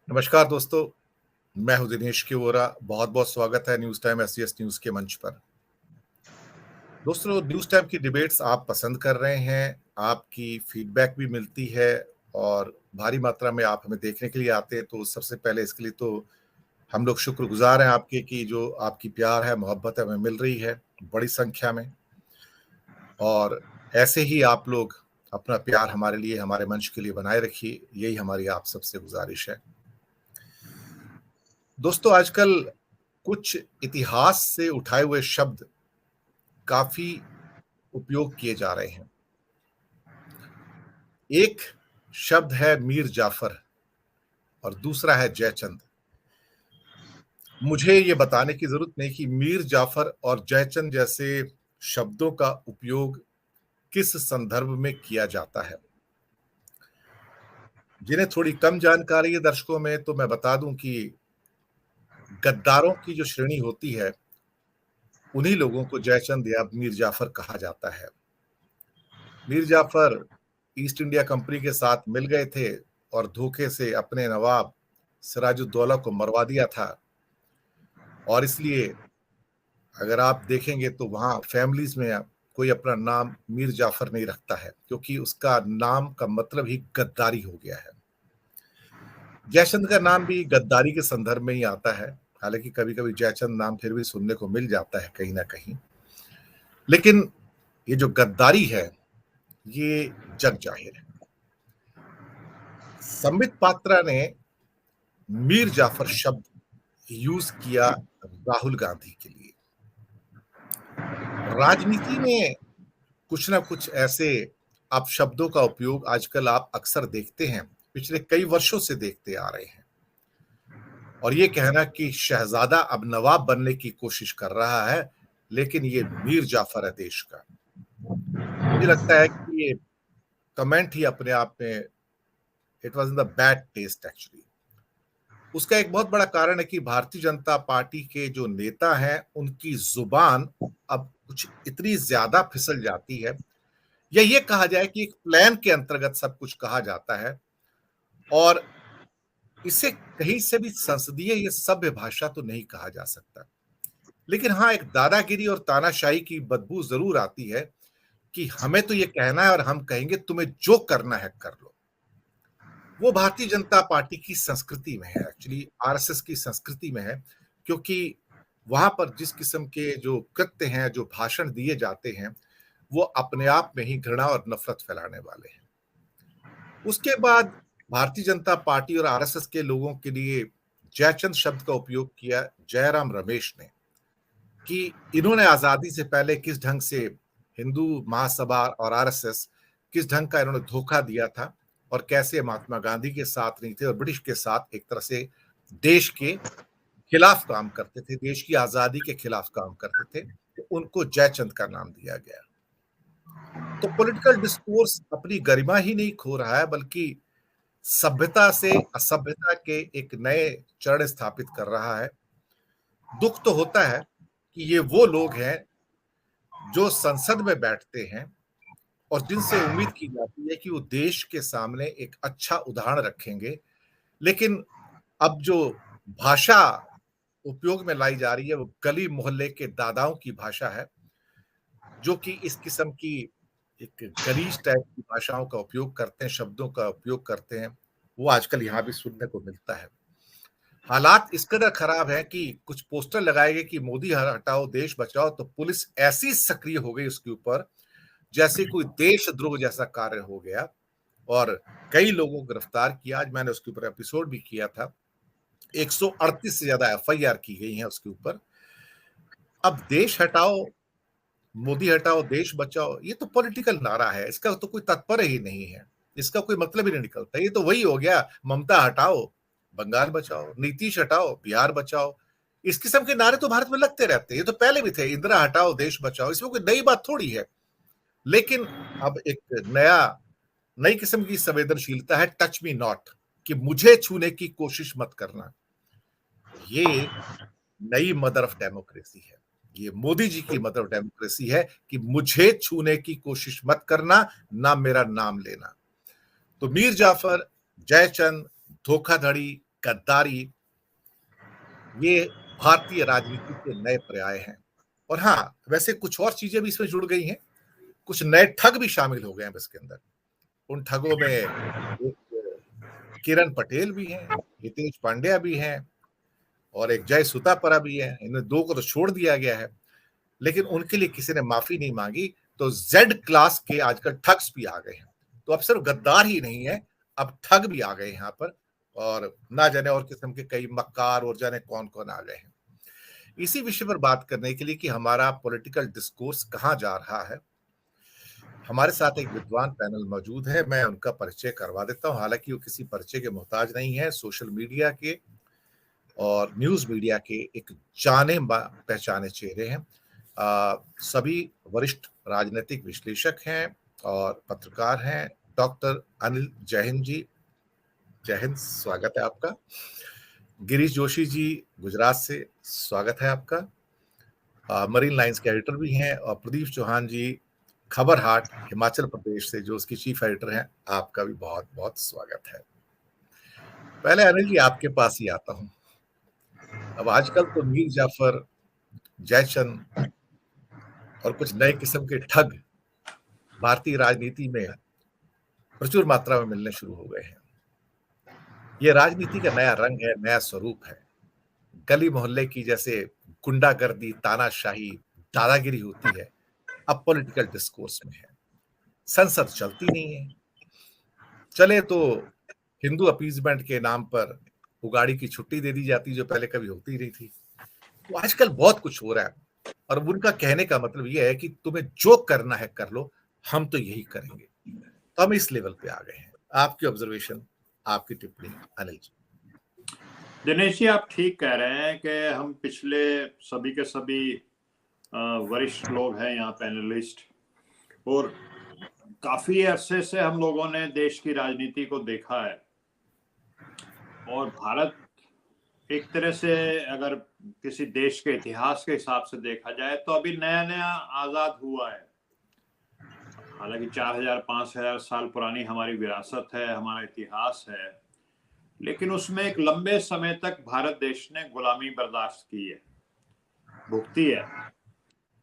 नमस्कार दोस्तों, मैं हूं दिनेश के वोरा। बहुत बहुत स्वागत है न्यूज टाइम एससीएस न्यूज के मंच पर। दोस्तों, न्यूज टाइम की डिबेट्स आप पसंद कर रहे हैं, आपकी फीडबैक भी मिलती है और भारी मात्रा में आप हमें देखने के लिए आते हैं। तो सबसे पहले इसके लिए तो हम लोग शुक्रगुजार हैं आपके कि जो आपकी प्यार है, मोहब्बत है, हमें मिल रही है बड़ी संख्या में। और ऐसे ही आप लोग अपना प्यार हमारे लिए, हमारे मंच के लिए बनाए रखिए, यही हमारी आप सबसे गुजारिश है। दोस्तों, आजकल कुछ इतिहास से उठाए हुए शब्द काफी उपयोग किए जा रहे हैं। एक शब्द है मीर जाफर और दूसरा है जयचंद। मुझे ये बताने की जरूरत नहीं कि मीर जाफर और जयचंद जैसे शब्दों का उपयोग किस संदर्भ में किया जाता है। जिन्हें थोड़ी कम जानकारी है दर्शकों में, तो मैं बता दूं कि गद्दारों की जो श्रेणी होती है, उन्हीं लोगों को जयचंद या मीर जाफर कहा जाता है। Mir Jafar East India Company के साथ मिल गए थे और धोखे से अपने नवाब सिराजुद्दौला को मरवा दिया था। और इसलिए अगर आप देखेंगे तो वहां फैमिलीज में कोई अपना नाम मीर जाफर नहीं रखता है, क्योंकि उसका नाम का मतलब ही गद्दारी हो गया है। जयचंद का नाम भी गद्दारी के संदर्भ में ही आता है, हालांकि कभी कभी जयचंद नाम फिर भी सुनने को मिल जाता है कहीं ना कहीं। लेकिन ये जो गद्दारी है, ये जग जाहिर है। संबित पात्रा ने मीर जाफर शब्द यूज किया राहुल गांधी के लिए। राजनीति में कुछ ना कुछ ऐसे अपशब्दों का उपयोग आजकल आप अक्सर देखते हैं, पिछले कई वर्षों से देखते आ रहे हैं। और ये कहना कि शहजादा अब नवाब बनने की कोशिश कर रहा है, लेकिन ये मीर जाफर है देश का। मुझे लगता है कि ये कमेंट ही अपने आप में it was in the bad taste actually. उसका एक बहुत बड़ा कारण है कि भारतीय जनता पार्टी के जो नेता हैं, उनकी जुबान अब कुछ इतनी ज्यादा फिसल जाती है, या ये कहा जाए कि एक प्लान के अंतर्गत सब कुछ कहा जाता है। और इसे कहीं से भी संसदीय या सभ्य भाषा तो नहीं कहा जा सकता, लेकिन हाँ, एक दादागिरी और तानाशाही की बदबू जरूर आती है कि हमें तो ये कहना है और हम कहेंगे, तुम्हें जो करना है कर लो। वो भारतीय जनता पार्टी की संस्कृति में है, एक्चुअली आरएसएस की संस्कृति में है। क्योंकि वहां पर जिस किस्म के जो कृत्य हैं, जो भाषण दिए जाते हैं, वो अपने आप में ही घृणा और नफरत फैलाने वाले हैं। उसके बाद भारतीय जनता पार्टी और आरएसएस के लोगों के लिए जयचंद शब्द का उपयोग किया जयराम रमेश ने, कि इन्होंने आजादी से पहले किस ढंग से हिंदू महासभा और आरएसएस किस ढंग का इन्होंने धोखा दिया था, और कैसे महात्मा गांधी के साथ नहीं थे और ब्रिटिश के साथ एक तरह से देश के खिलाफ काम करते थे, देश की आजादी के खिलाफ काम करते थे। तो उनको जयचंद का नाम दिया गया। तो पॉलिटिकल डिस्कोर्स अपनी गरिमा ही नहीं खो रहा है, बल्कि सभ्यता से असभ्यता के एक नए चरण स्थापित कर रहा है। दुख तो होता है कि ये वो लोग हैं जो संसद में बैठते हैं और जिनसे उम्मीद की जाती है कि वो देश के सामने एक अच्छा उदाहरण रखेंगे, लेकिन अब जो भाषा उपयोग में लाई जा रही है, वो गली मोहल्ले के दादाओं की भाषा है, जो कि इस किस्म की एक गलीज टाइप की भाषाओं का उपयोग करते हैं, शब्दों का उपयोग करते हैं। वो आजकल यहाँ भी सुनने को मिलता है। हालात इस कदर खराब है कि कुछ पोस्टर लगाए गए कि मोदी हटाओ देश बचाओ, तो पुलिस ऐसी सक्रिय हो गई उसके ऊपर जैसे कोई देशद्रोह जैसा कार्य हो गया, और कई लोगों को गिरफ्तार किया। आज मैंने उसके ऊपर एपिसोड भी किया था। 138 से ज्यादा एफआईआर की गई है उसके ऊपर। अब देश हटाओ, मोदी हटाओ, देश बचाओ, ये तो पॉलिटिकल नारा है, इसका तो कोई तात्पर्य ही नहीं है, इसका कोई मतलब ही नहीं निकलता। ये तो वही हो गया, ममता हटाओ बंगाल बचाओ, नीतीश हटाओ बिहार बचाओ। इस किस्म के नारे तो भारत में लगते रहते हैं, ये तो पहले भी थे, इंदिरा हटाओ देश बचाओ, इसमें कोई नई बात थोड़ी है। लेकिन अब एक नई किस्म की संवेदनशीलता है, टच मी नॉट, कि मुझे छूने की कोशिश मत करना। ये नई मदर ऑफ डेमोक्रेसी है, ये मोदी जी की मदर ऑफ डेमोक्रेसी है कि मुझे छूने की कोशिश मत करना, ना मेरा नाम लेना। तो मीर जाफर, जयचंद, धोखाधड़ी, गद्दारी, ये भारतीय राजनीति के नए पर्याय हैं। और हाँ, वैसे कुछ और चीजें भी इसमें जुड़ गई हैं, कुछ नए ठग भी शामिल हो गए हैं इसके अंदर। उन ठगों में एक किरण पटेल भी हैं, हितेश पांड्या भी हैं और एक जय सुतापरा भी है। इन्हें दो को तो छोड़ दिया गया है, लेकिन उनके लिए किसी ने माफी नहीं मांगी। तो जेड क्लास के आजकल ठग्स भी आ गए हैं। तो अब सिर्फ गद्दार ही नहीं है, अब ठग भी आ गए यहाँ पर, और ना जाने और किस्म के कई मक्कार और जाने कौन कौन आ गए हैं। इसी विषय पर बात करने के लिए कि हमारा पॉलिटिकल डिस्कोर्स कहाँ जा रहा है, हमारे साथ एक विद्वान पैनल मौजूद है। मैं उनका परिचय करवा देता हूं, हालांकि वो किसी परिचय के मोहताज नहीं है। सोशल मीडिया के और न्यूज मीडिया के एक जाने पहचाने चेहरे हैं। सभी वरिष्ठ राजनीतिक विश्लेषक हैं और पत्रकार हैं। डॉक्टर अनिल जैन जी, जय हिंद, स्वागत है आपका। गिरीश जोशी जी गुजरात से, स्वागत है आपका। मरीन लाइंस के एडिटर भी हैं। और प्रदीप चौहान जी खबर हाट हिमाचल प्रदेश से, जो उसकी चीफ एडिटर हैं, आपका भी बहुत बहुत स्वागत है। पहले अनिल जी आपके पास ही आता हूं। अब आजकल तो मीर जाफर, जयचंद और कुछ नए किस्म के ठग भारतीय राजनीति में प्रचुर मात्रा में मिलने शुरू हो गए हैं। यह राजनीति का नया रंग है, नया स्वरूप है। गली मोहल्ले की जैसे गुंडागर्दी, तानाशाही, दादागिरी होती है, अब पॉलिटिकल डिस्कोर्स में है। संसद चलती नहीं है, चले तो हिंदू अपीजमेंट के नाम पर उगाड़ी की छुट्टी दे दी जाती, जो पहले कभी होती नहीं थी। तो आजकल बहुत कुछ हो रहा है, और उनका कहने का मतलब यह है कि तुम्हें जो करना है कर लो, हम तो यही करेंगे। तो हम इस लेवल पे आ गए हैं। आपकी ऑब्जर्वेशन, आपकी टिप्पणी अनिल जी। दिनेश जी, आप ठीक कह रहे हैं कि हम पिछले सभी के सभी वरिष्ठ लोग हैं यहाँ पैनलिस्ट, और काफी अरसे से हम लोगों ने देश की राजनीति को देखा है। और भारत एक तरह से अगर किसी देश के इतिहास के हिसाब से देखा जाए तो अभी नया नया आजाद हुआ है। हालांकि 4000-5000 साल पुरानी हमारी विरासत है, हमारा इतिहास है, लेकिन उसमें एक लंबे समय तक भारत देश ने गुलामी बर्दाश्त की है, भुगती है।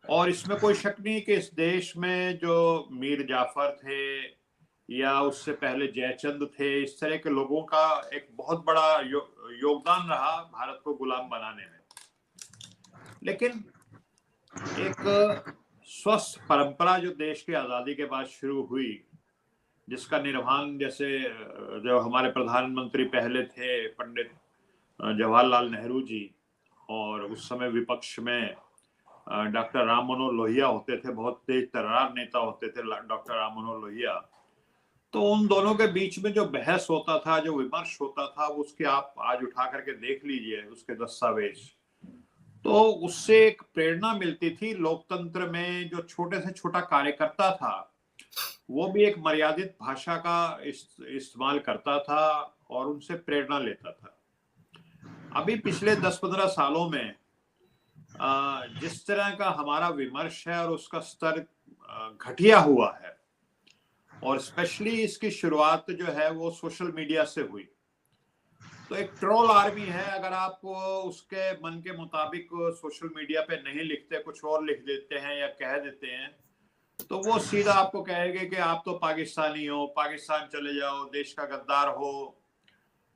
और इसमें कोई शक नहीं कि इस देश में जो मीर जाफर थे या उससे पहले जयचंद थे, इस तरह के लोगों का एक बहुत बड़ा योगदान रहा भारत को गुलाम बनाने में। लेकिन एक स्वस्थ परंपरा जो देश की आजादी के बाद शुरू हुई, जिसका निर्वहन जैसे जो हमारे प्रधानमंत्री पहले थे पंडित जवाहरलाल नेहरू जी, और उस समय विपक्ष में डॉक्टर राम मनोहर लोहिया होते थे, बहुत तेज तर्रार नेता होते थे डॉक्टर राम मनोहर लोहिया। तो उन दोनों के बीच में जो बहस होता था, जो विमर्श होता था, उसके आप आज उठा करके देख लीजिए उसके दस्तावेज। तो उससे एक प्रेरणा मिलती थी। लोकतंत्र में जो छोटे से छोटा कार्यकर्ता था, वो भी एक मर्यादित भाषा का इस्तेमाल करता था और उनसे प्रेरणा लेता था। अभी पिछले 10-15 सालों में जिस तरह का हमारा विमर्श है और उसका स्तर घटिया हुआ है, और स्पेशली इसकी शुरुआत जो है वो सोशल मीडिया से हुई। तो एक ट्रोल आर्मी है, अगर आप उसके मन के मुताबिक सोशल मीडिया पे नहीं लिखते, कुछ और लिख देते हैं या कह देते हैं, तो वो सीधा आपको कहेंगे कि आप तो पाकिस्तानी हो, पाकिस्तान चले जाओ, देश का गद्दार हो,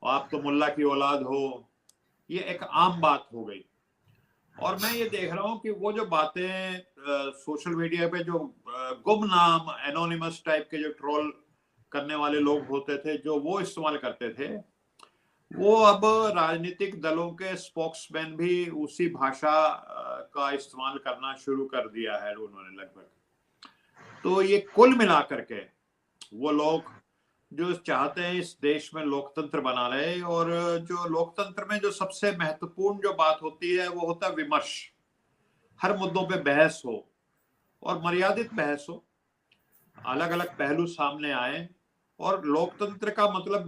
आप तो मुल्ला की औलाद हो। ये एक आम बात हो गई। और मैं ये देख रहा हूँ कि वो जो बातें सोशल मीडिया पे जो गुमनाम एनोनिमस टाइप के जो ट्रोल करने वाले लोग होते थे, जो वो इस्तेमाल करते थे, वो अब राजनीतिक दलों के स्पोक्समैन भी उसी भाषा का इस्तेमाल करना शुरू कर दिया है उन्होंने लगभग। तो ये कुल मिलाकर के वो लोग जो चाहते हैं इस देश में लोकतंत्र बना रहे, और जो लोकतंत्र में जो सबसे महत्वपूर्ण जो बात होती है वो होता है विमर्श। हर मुद्दों पे बहस हो, और मर्यादित बहस हो, अलग अलग पहलू सामने आए। और लोकतंत्र का मतलब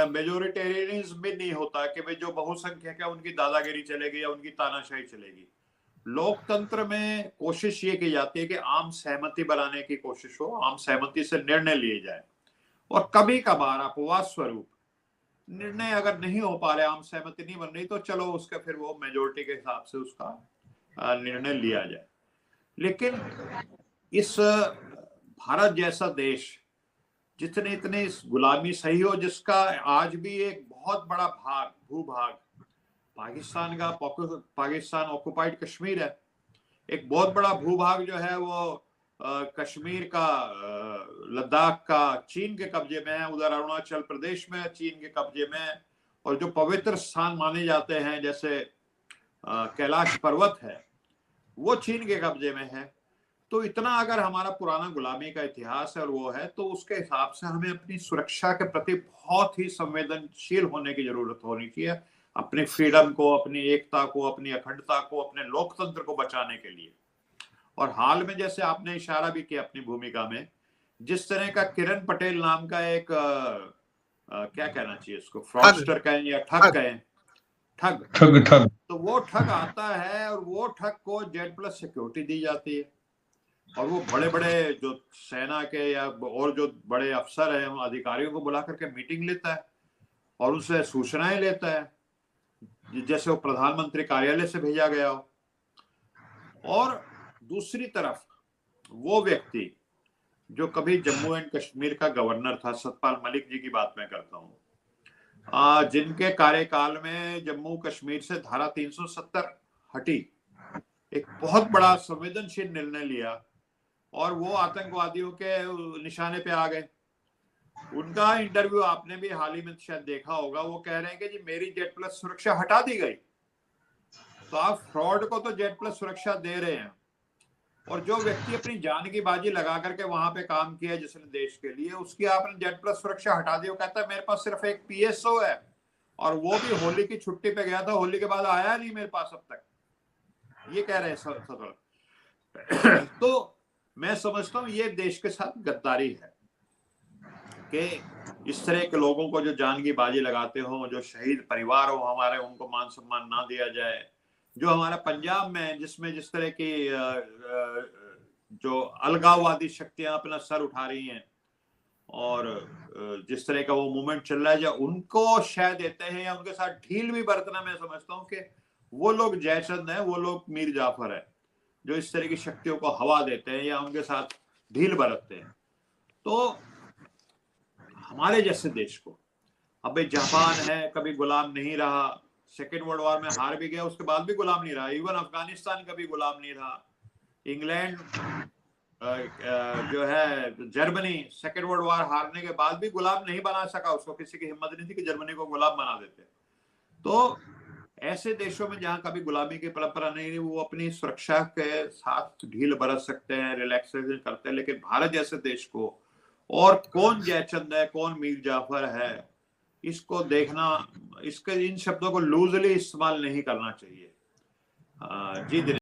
मेजोरिटेरियनिज्म भी नहीं होता कि भाई जो बहुसंख्यक है उनकी दादागिरी चलेगी या उनकी तानाशाही चलेगी। लोकतंत्र में कोशिश ये की जाती है कि आम सहमति बनाने की कोशिश हो, आम सहमति से निर्णय लिए जाए, और कभी कभार अपवाद स्वरूप निर्णय अगर नहीं हो पा रहे, आम सहमति नहीं बन रही, तो चलो उसका फिर वो मेजोरिटी के हिसाब से उसका निर्णय लिया जाए। लेकिन इस भारत जैसा देश जितने इतने इस गुलामी सही हो, जिसका आज भी एक बहुत बड़ा भाग भूभाग पाकिस्तान का, पाकिस्तान ऑक्युपाइड कश्मीर है, एक बहुत बड़ा भूभाग जो है वो कश्मीर का, लद्दाख का चीन के कब्जे में है, उधर अरुणाचल प्रदेश में चीन के कब्जे में है, और जो पवित्र स्थान माने जाते हैं जैसे कैलाश पर्वत है वो चीन के कब्जे में है। तो इतना अगर हमारा पुराना गुलामी का इतिहास है और वो है, तो उसके हिसाब से हमें अपनी सुरक्षा के प्रति बहुत ही संवेदनशील होने की जरूरत होनी चाहिए, अपनी फ्रीडम को, अपनी एकता को, अपनी अखंडता को, अपने लोकतंत्र को बचाने के लिए। और हाल में जैसे आपने इशारा भी किया अपनी भूमिका में, जिस तरह का किरण पटेल नाम का एक क्या कहना चाहिए इसको, फ्रॉडस्टर कहें या ठग कहें, ठग, तो वो ठग आता है और वो ठग को Z+ सिक्योरिटी दी जाती है, और वो बड़े बड़े जो सेना के या और जो बड़े अफसर हैं अधिकारियों को बुला करके मीटिंग लेता है और उनसे सूचनाएं लेता है, जैसे वो प्रधानमंत्री कार्यालय से भेजा गया हो। और दूसरी तरफ वो व्यक्ति जो कभी जम्मू एंड कश्मीर का गवर्नर था, सतपाल मलिक जी की बात मैं करता हूँ, जिनके कार्यकाल में जम्मू कश्मीर से धारा 370 हटी, एक बहुत बड़ा संवेदनशील निर्णय लिया और वो आतंकवादियों के निशाने पे आ गए। उनका इंटरव्यू आपने भी हाल ही में शायद देखा होगा, वो कह रहे हैं कि जी मेरी Z+ सुरक्षा हटा दी गई। तो आप फ्रॉड को तो Z+ सुरक्षा दे रहे हैं, और जो व्यक्ति अपनी जान की बाजी लगा करके वहां पे काम किया जिसने देश के लिए, उसकी आपने Z+ सुरक्षा हटा दी। वो कहता है मेरे पास सिर्फ एक PSO है, और वो भी होली की छुट्टी पे गया था, होली के बाद आया नहीं मेरे पास अब तक, ये कह रहे हैं। तो मैं समझता हूं ये देश के साथ गद्दारी है कि इस तरह के लोगों को जो जान की बाजी लगाते हो, जो शहीद परिवार हो हमारे, उनको मान सम्मान ना दिया जाए। जो हमारा पंजाब में जिसमें जिस तरह की जो अलगाववादी शक्तियां अपना सर उठा रही हैं और जिस तरह का वो मूवमेंट चल रहा है, जो उनको शय देते हैं या उनके साथ ढील भी बरतना, मैं समझता हूँ कि वो लोग जयचंद है, वो लोग मीर जाफर है, जो इस तरह की शक्तियों को हवा देते हैं या उनके साथ ढील बरतते हैं। तो हमारे जैसे देश को, अब जापान है कभी गुलाम नहीं रहा, सेकेंड वर्ल्ड वॉर में हार भी गया, उसके बाद भी गुलाम नहीं रहा, इवन अफगानिस्तान कभी गुलाम नहीं रहा, इंग्लैंड जो है जर्मनी सेकेंड वर्ल्ड वॉर हारने के बाद भी गुलाम नहीं बना सका, उसको किसी की हिम्मत नहीं थी कि जर्मनी को गुलाम बना देते। तो ऐसे देशों में जहां कभी गुलामी की परंपरा नहीं रही, वो अपनी सुरक्षा के साथ ढील बरत सकते हैं, रिलैक्सेशन करते हैं। लेकिन भारत जैसे देश को और कौन जयचंद है, कौन मीर जाफर है, इसको देखना, इसके इन शब्दों को लूजली इस्तेमाल नहीं करना चाहिए। जी दिनेश।